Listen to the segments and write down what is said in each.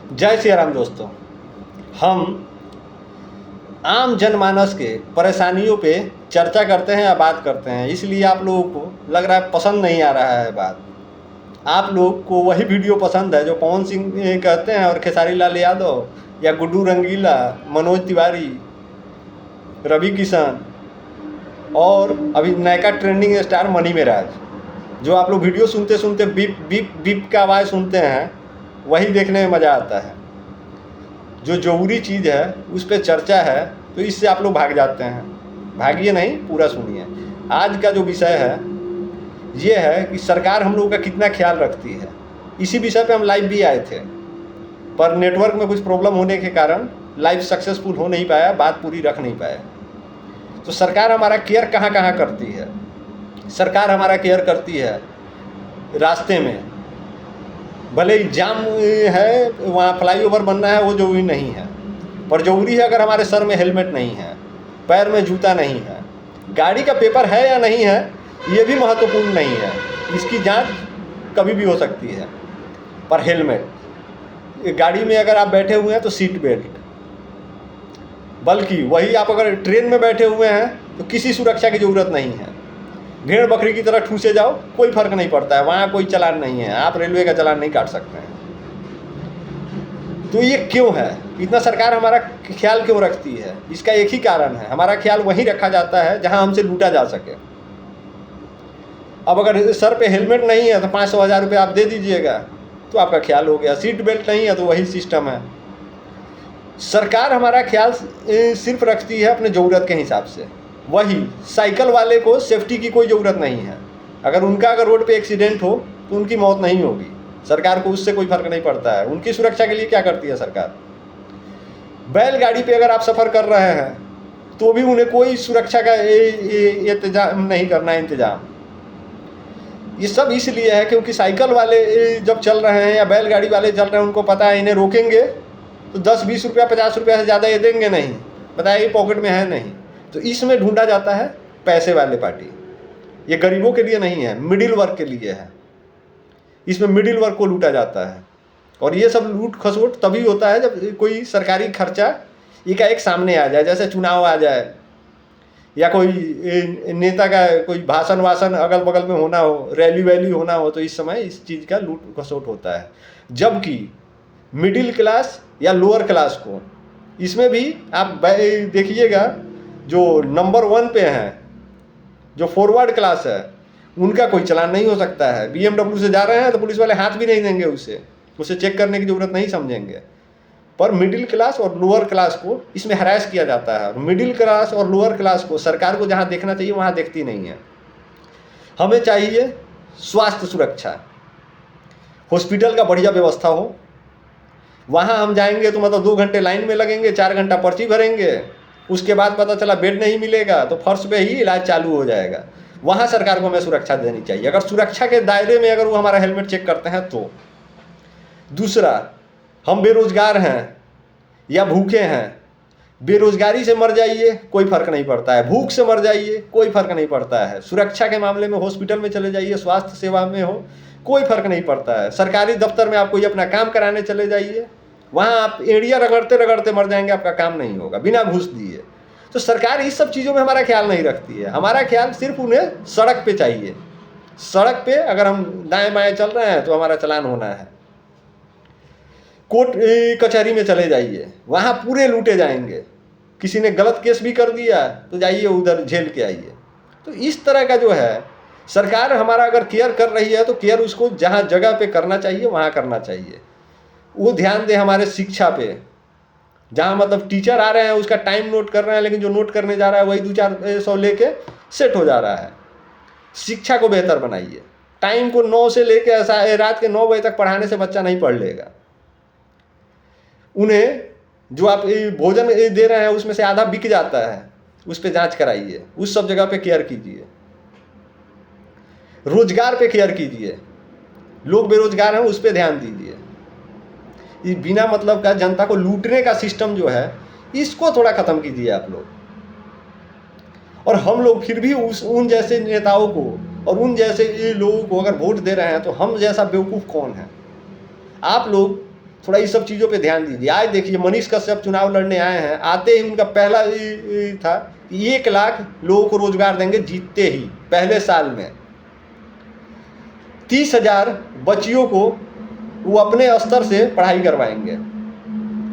जय श्री राम दोस्तों। हम आम जनमानस के परेशानियों पे चर्चा करते हैं या बात करते हैं, इसलिए आप लोगों को लग रहा है पसंद नहीं आ रहा है बात। आप लोग को वही वीडियो पसंद है जो पवन सिंह कहते हैं और खेसारी लाल यादव या गुड्डू रंगीला, मनोज तिवारी, रवि किशन और अभी नयका ट्रेंडिंग स्टार मनी मेराज, जो आप लोग वीडियो सुनते सुनते बीप बीप बीप का आवाज़ सुनते हैं, वही देखने में मज़ा आता है। जो जरूरी चीज़ है उस पर चर्चा है तो इससे आप लोग भाग जाते हैं। भागिए नहीं, पूरा सुनिए। आज का जो विषय है ये है कि सरकार हम लोगों का कितना ख्याल रखती है। इसी विषय पे हम लाइव भी आए थे, पर नेटवर्क में कुछ प्रॉब्लम होने के कारण लाइव सक्सेसफुल हो नहीं पाया, बात पूरी रख नहीं पाया। तो सरकार हमारा केयर कहाँ कहाँ करती है। सरकार हमारा केयर करती है रास्ते में, भले ही जाम है, वहाँ फ्लाईओवर बनना है, वो जरूरी नहीं है, पर जरूरी है अगर हमारे सर में हेलमेट नहीं है, पैर में जूता नहीं है, गाड़ी का पेपर है या नहीं है, ये भी महत्वपूर्ण नहीं है। इसकी जांच कभी भी हो सकती है। पर हेलमेट, गाड़ी में अगर आप बैठे हुए हैं तो सीट बेल्ट, बल्कि वही आप अगर ट्रेन में बैठे हुए हैं तो किसी सुरक्षा की ज़रूरत नहीं है। भेड़ बकरी की तरह ठूसे जाओ, कोई फर्क नहीं पड़ता है, वहाँ कोई चालान नहीं है, आप रेलवे का चालान नहीं काट सकते हैं। तो ये क्यों है, इतना सरकार हमारा ख्याल क्यों रखती है? इसका एक ही कारण है, हमारा ख्याल वहीं रखा जाता है जहाँ हमसे लूटा जा सके। अब अगर सर पे हेलमेट नहीं है तो 500-1000 रुपये आप दे दीजिएगा तो आपका ख्याल हो गया। सीट बेल्ट नहीं है तो वही सिस्टम है। सरकार हमारा ख्याल सिर्फ रखती है अपने ज़रूरत के हिसाब से। वही साइकिल वाले को सेफ्टी की कोई ज़रूरत नहीं है। अगर रोड पे एक्सीडेंट हो तो उनकी मौत नहीं होगी, सरकार को उससे कोई फर्क नहीं पड़ता है। उनकी सुरक्षा के लिए क्या करती है सरकार? बैलगाड़ी पे अगर आप सफ़र कर रहे हैं तो भी उन्हें कोई सुरक्षा का इंतजाम नहीं करना है। इंतजाम ये सब इसलिए है क्योंकि साइकिल वाले जब चल रहे हैं या बैलगाड़ी वाले चल रहे हैं, उनको पता है इन्हें रोकेंगे तो 10-20 रुपया 50 रुपया से ज़्यादा ये देंगे नहीं, बताइए पॉकेट में है नहीं। तो इसमें ढूंढा जाता है पैसे वाले पार्टी। ये गरीबों के लिए नहीं है, मिडिल वर्ग के लिए है। इसमें मिडिल वर्ग को लूटा जाता है। और ये सब लूट खसोट तभी होता है जब कोई सरकारी खर्चा एकाएक सामने आ जाए, जैसे चुनाव आ जाए या कोई नेता का कोई भाषण वाषण अगल बगल में होना हो, रैली वैली होना हो, तो इस समय इस चीज़ का लूट खसोट होता है। जबकि मिडिल क्लास या लोअर क्लास को, इसमें भी आप देखिएगा जो नंबर 1 पे हैं, जो फॉरवर्ड क्लास है, उनका कोई चलान नहीं हो सकता है। BMW से जा रहे हैं तो पुलिस वाले हाथ भी नहीं देंगे, उसे चेक करने की ज़रूरत नहीं समझेंगे। पर मिडिल क्लास और लोअर क्लास को इसमें हरास किया जाता है। और मिडिल क्लास और लोअर क्लास को सरकार को जहाँ देखना चाहिए वहाँ देखती नहीं है। हमें चाहिए स्वास्थ्य सुरक्षा, हॉस्पिटल का बढ़िया व्यवस्था हो। वहाँ हम जाएंगे तो मतलब 2 घंटे लाइन में लगेंगे, 4 घंटा पर्ची भरेंगे, उसके बाद पता चला बेड नहीं मिलेगा तो फर्श पे ही इलाज चालू हो जाएगा। वहाँ सरकार को हमें सुरक्षा देनी चाहिए, अगर सुरक्षा के दायरे में अगर वो हमारा हेलमेट चेक करते हैं तो। दूसरा, हम बेरोजगार हैं या भूखे हैं, बेरोजगारी से मर जाइए कोई फर्क नहीं पड़ता है, भूख से मर जाइए कोई फर्क नहीं पड़ता है। सुरक्षा के मामले में हॉस्पिटल में चले जाइए, स्वास्थ्य सेवा में हो, कोई फर्क नहीं पड़ता है। सरकारी दफ्तर में आप कोई अपना काम कराने चले जाइए, वहाँ आप एड़िया रगड़ते रगड़ते मर जाएंगे, आपका काम नहीं होगा बिना घूस दिए। तो सरकार इस सब चीज़ों में हमारा ख्याल नहीं रखती है। हमारा ख्याल सिर्फ उन्हें सड़क पे चाहिए। सड़क पे अगर हम दाएं बाएं चल रहे हैं तो हमारा चालान होना है। कोर्ट कचहरी में चले जाइए, वहाँ पूरे लूटे जाएंगे। किसी ने गलत केस भी कर दिया तो जाइए उधर झेल के आइए। तो इस तरह का जो है, सरकार हमारा अगर केयर कर रही है तो केयर उसको जहाँ जगह पे करना चाहिए वहाँ करना चाहिए। वो ध्यान दे हमारे शिक्षा पे, जहाँ मतलब टीचर आ रहे हैं उसका टाइम नोट कर रहे हैं, लेकिन जो नोट करने जा रहा है वही 2-400 लेके सेट हो जा रहा है। शिक्षा को बेहतर बनाइए। टाइम को 9 से लेके रात के 9 बजे तक पढ़ाने से बच्चा नहीं पढ़ लेगा। उन्हें जो आप भोजन दे रहे हैं उसमें से आधा बिक जाता है, उस पर जांच कराइए, उस सब जगह पे केयर कीजिए। रोजगार पे केयर कीजिए, लोग बेरोजगार हैं उस पर ध्यान दीजिए। ये बिना मतलब का जनता को लूटने का सिस्टम जो है, इसको थोड़ा ख़त्म कीजिए आप लोग। और हम लोग फिर भी उन जैसे नेताओं को और उन जैसे लोगों को अगर वोट दे रहे हैं तो हम जैसा बेवकूफ़ कौन है? आप लोग थोड़ा इस सब चीज़ों पे ध्यान दीजिए। आज देखिए मनीष कश्यप चुनाव लड़ने आए हैं, आते ही उनका पहला था कि 1 लाख लोगों को रोजगार देंगे जीतते ही पहले साल में। 30,000 बच्चियों को वो अपने स्तर से पढ़ाई करवाएंगे,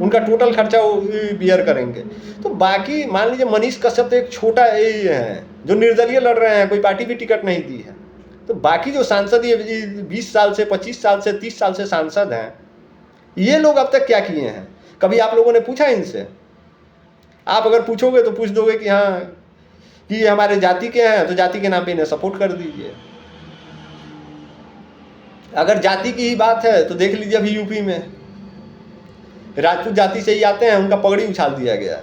उनका टोटल खर्चा वो बियर करेंगे। तो बाकी मान लीजिए मनीष कश्यप तो एक छोटा है जो निर्दलीय लड़ रहे हैं, कोई पार्टी भी टिकट नहीं दी है। तो बाकी जो सांसद ये 20 साल से 25 साल से 30 साल से सांसद हैं, ये लोग अब तक क्या किए हैं? कभी आप लोगों ने पूछा इनसे? आप अगर पूछोगे तो पूछ दोगे कि हाँ कि ये हमारे जाति के हैं, तो जाति के नाम पे इन्हें सपोर्ट कर दीजिए। अगर जाति की ही बात है तो देख लीजिए अभी यूपी में राजपूत जाति से ही आते हैं, उनका पगड़ी उछाल दिया गया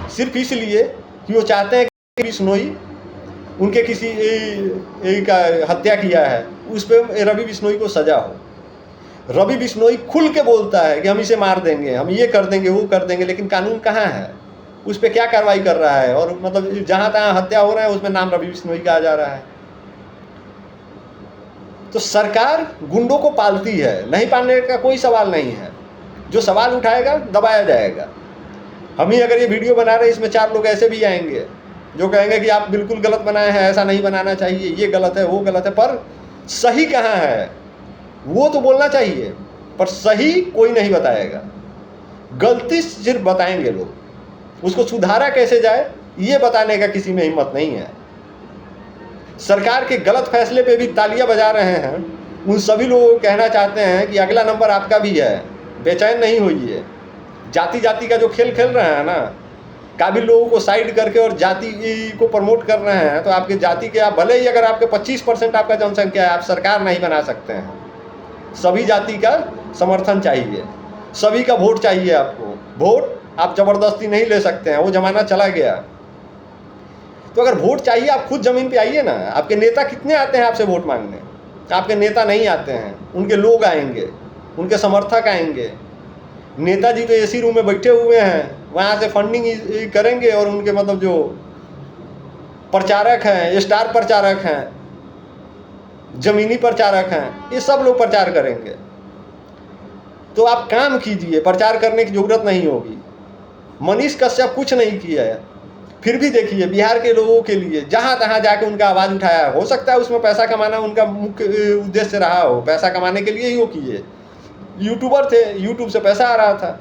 सिर्फ इसलिए कि वो चाहते हैं कि बिश्नोई उनके किसी का हत्या किया है, उस पर रवि बिश्नोई को सजा हो। रवि बिश्नोई खुल के बोलता है कि हम इसे मार देंगे, हम ये कर देंगे, वो कर देंगे, लेकिन कानून कहाँ है? उस पर क्या कार्रवाई कर रहा है? और मतलब जहाँ तहाँ हत्या हो रहा है उसमें नाम रवि बिश्नोई का आ जा रहा है। तो सरकार गुंडों को पालती है, नहीं पालने का कोई सवाल नहीं है। जो सवाल उठाएगा दबाया जाएगा। हम ही अगर ये वीडियो बना रहे हैं, इसमें 4 लोग ऐसे भी आएंगे जो कहेंगे कि आप बिल्कुल गलत बनाए हैं, ऐसा नहीं बनाना चाहिए, ये गलत है, वो गलत है। पर सही कहाँ है वो तो बोलना चाहिए, पर सही कोई नहीं बताएगा। गलती सिर्फ बताएंगे लोग, उसको सुधारा कैसे जाए ये बताने का किसी में हिम्मत नहीं है। सरकार के गलत फैसले पे भी तालियां बजा रहे हैं उन सभी लोगों को कहना चाहते हैं कि अगला नंबर आपका भी है, बेचैन नहीं होइए। जाति जाति का जो खेल खेल रहे हैं ना, काबिल लोगों को साइड करके और जाति को प्रमोट कर रहे हैं, तो आपके जाति के आप भले ही अगर आपके 25% आपका जनसंख्या है, आप सरकार नहीं बना सकते हैं। सभी जाति का समर्थन चाहिए, सभी का वोट चाहिए आपको। वोट आप जबरदस्ती नहीं ले सकते हैं, वो जमाना चला गया। तो अगर वोट चाहिए आप खुद जमीन पे आइए ना। आपके नेता कितने आते हैं आपसे वोट मांगने? आपके नेता नहीं आते हैं, उनके लोग आएंगे, उनके समर्थक आएंगे। नेताजी तो एसी रूम में बैठे हुए हैं, वहाँ से फंडिंग करेंगे और उनके मतलब जो प्रचारक हैं, स्टार प्रचारक हैं, जमीनी प्रचारक हैं, ये सब लोग प्रचार करेंगे। तो आप काम कीजिए, प्रचार करने की जरूरत नहीं होगी। मनीष कश्यप कुछ नहीं किया है, फिर भी देखिए बिहार के लोगों के लिए जहाँ तहाँ जाके उनका आवाज़ उठाया। हो सकता है उसमें पैसा कमाना उनका मुख्य उद्देश्य रहा हो, पैसा कमाने के लिए ही वो किए। यूट्यूबर थे, यूट्यूब से पैसा आ रहा था।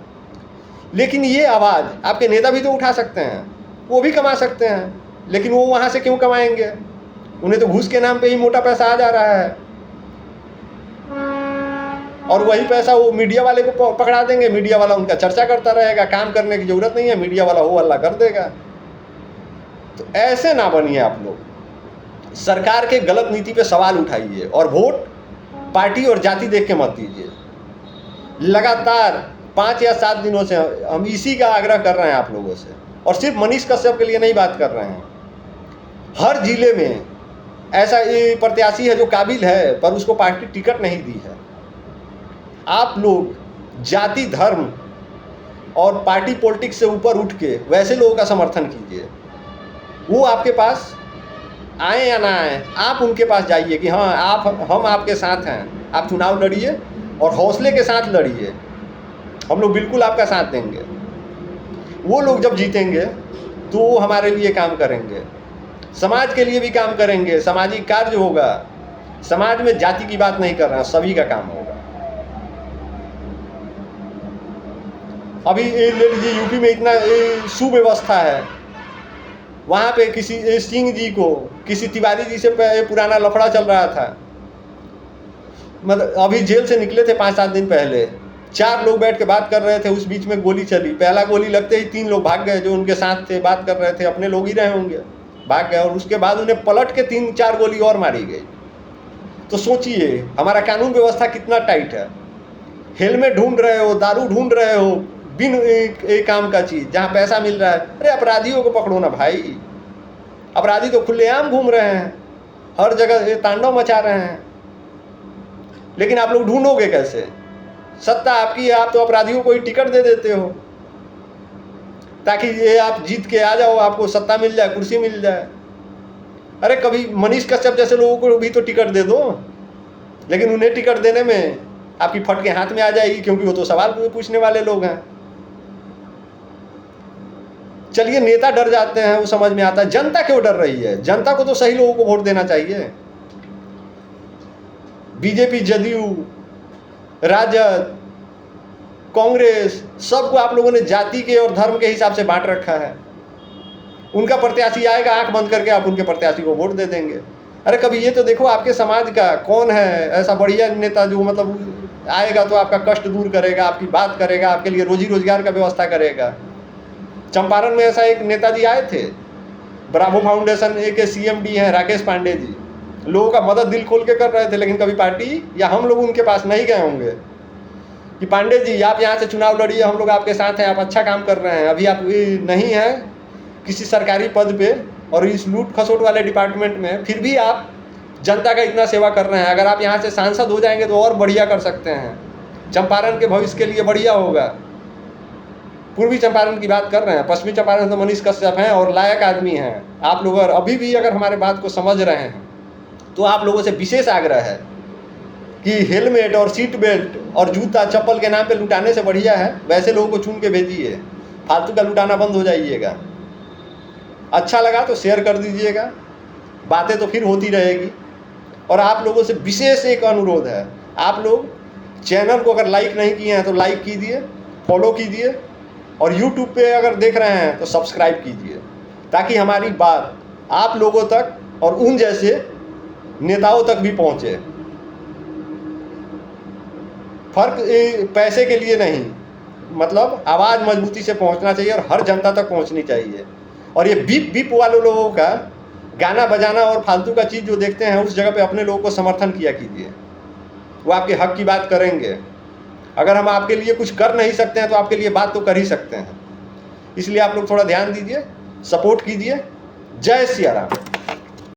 लेकिन ये आवाज़ आपके नेता भी तो उठा सकते हैं, वो भी कमा सकते हैं, लेकिन वो वहाँ से क्यों कमाएंगे? उन्हें तो घूस के नाम पे ही मोटा पैसा आ जा रहा है, और वही पैसा वो मीडिया वाले को पकड़ा देंगे। मीडिया वाला उनका चर्चा करता रहेगा, काम करने की जरूरत नहीं है, मीडिया वाला हो हल्ला कर देगा। तो ऐसे ना बनिए आप लोग। सरकार के गलत नीति पे सवाल उठाइए और वोट पार्टी और जाति देख के मत दीजिए। लगातार 5 या 7 दिनों से हम इसी का आग्रह कर रहे हैं आप लोगों से, और सिर्फ मनीष कश्यप के लिए नहीं बात कर रहे हैं। हर जिले में ऐसा प्रत्याशी है जो काबिल है, पर उसको पार्टी टिकट नहीं दी है। आप लोग जाति धर्म और पार्टी पॉलिटिक्स से ऊपर उठ के वैसे लोगों का समर्थन कीजिए। वो आपके पास आए या ना आए, आप उनके पास जाइए कि हाँ हम आपके साथ हैं, आप चुनाव लड़िए और हौसले के साथ लड़िए, हम लोग बिल्कुल आपका साथ देंगे। वो लोग जब जीतेंगे तो वो हमारे लिए काम करेंगे, समाज के लिए भी काम करेंगे, सामाजिक कार्य होगा। समाज में जाति की बात नहीं कर रहे हैं, सभी का काम होगा। अभी ले लीजिए यूपी में इतना सुव्यवस्था है, वहाँ पे किसी सिंह जी को किसी तिवारी जी से पुराना लफड़ा चल रहा था। मतलब अभी जेल से निकले थे 5-7 दिन पहले, 4 लोग बैठ के बात कर रहे थे, उस बीच में गोली चली। पहला गोली लगते ही 3 लोग भाग गए, जो उनके साथ थे, बात कर रहे थे, अपने लोग ही रहे होंगे, भाग गए। और उसके बाद उन्हें पलट के 3-4 गोली और मारी गई। तो सोचिए हमारा कानून व्यवस्था कितना टाइट है। हेलमेट ढूंढ रहे हो, दारू ढूंढ रहे हो, बिन एक काम का चीज़ जहाँ पैसा मिल रहा है, अरे अपराधियों को पकड़ो ना भाई। अपराधी तो खुलेआम घूम रहे हैं, हर जगह तांडव मचा रहे हैं, लेकिन आप लोग ढूंढोगे कैसे? सत्ता आपकी है, आप तो अपराधियों को ही टिकट दे देते हो ताकि ये आप जीत के आ जाओ, आपको सत्ता मिल जाए, कुर्सी मिल जाए। अरे कभी मनीष कश्यप जैसे लोगों को भी तो टिकट दे दो, लेकिन उन्हें टिकट देने में आपकी फट के हाथ में आ जाएगी, क्योंकि वो तो सवाल पूछने वाले लोग हैं। चलिए, नेता डर जाते हैं, वो समझ में आता है। जनता क्यों डर रही है? जनता को तो सही लोगों को वोट देना चाहिए। बीजेपी, जदयू, राजद, कांग्रेस, सबको आप लोगों ने जाति के और धर्म के हिसाब से बांट रखा है। उनका प्रत्याशी आएगा, आंख बंद करके आप उनके प्रत्याशी को वोट दे देंगे। अरे कभी ये तो देखो, आपके समाज का कौन है ऐसा बढ़िया नेता जो मतलब आएगा तो आपका कष्ट दूर करेगा, आपकी बात करेगा, आपके लिए रोजी रोजगार का व्यवस्था करेगा। चंपारण में ऐसा एक नेताजी आए थे, ब्रावो फाउंडेशन के CMD हैं राकेश पांडे जी, लोगों का मदद दिल खोल के कर रहे थे, लेकिन कभी पार्टी या हम लोग उनके पास नहीं गए होंगे कि पांडे जी आप यहाँ से चुनाव लड़िए, हम लोग आपके साथ हैं, आप अच्छा काम कर रहे हैं, अभी आप नहीं हैं किसी सरकारी पद पे और इस लूट खसोट वाले डिपार्टमेंट में, फिर भी आप जनता का इतना सेवा कर रहे हैं। अगर आप यहाँ से सांसद हो जाएंगे तो और बढ़िया कर सकते हैं, चंपारण के भविष्य के लिए बढ़िया होगा। पूर्वी चंपारण की बात कर रहे हैं, पश्चिमी चंपारण से मनीष कश्यप हैं और लायक आदमी हैं। आप लोग अभी भी अगर हमारे बात को समझ रहे हैं तो आप लोगों से विशेष आग्रह है कि हेलमेट और सीट बेल्ट और जूता चप्पल के नाम पे लुटाने से बढ़िया है वैसे लोगों को चुन के भेजिए, फालतू का लुटाना बंद हो जाइएगा। अच्छा लगा तो शेयर कर दीजिएगा, बातें तो फिर होती रहेगी। और आप लोगों से विशेष एक अनुरोध है, आप लोग चैनल को अगर लाइक नहीं किए हैं तो लाइक कीजिए, फॉलो कीजिए, और यूट्यूब पे अगर देख रहे हैं तो सब्सक्राइब कीजिए, ताकि हमारी बात आप लोगों तक और उन जैसे नेताओं तक भी पहुँचे। फर्क पैसे के लिए नहीं, मतलब आवाज़ मजबूती से पहुंचना चाहिए और हर जनता तक पहुंचनी चाहिए। और ये बीप बीप वाले लोगों का गाना बजाना और फालतू का चीज़ जो देखते हैं उस जगह पे अपने लोगों को समर्थन किया कीजिए, वो आपके हक की बात करेंगे। अगर हम आपके लिए कुछ कर नहीं सकते हैं तो आपके लिए बात तो कर ही सकते हैं। इसलिए आप लोग थोड़ा ध्यान दीजिए, सपोर्ट कीजिए। जय सिया राम।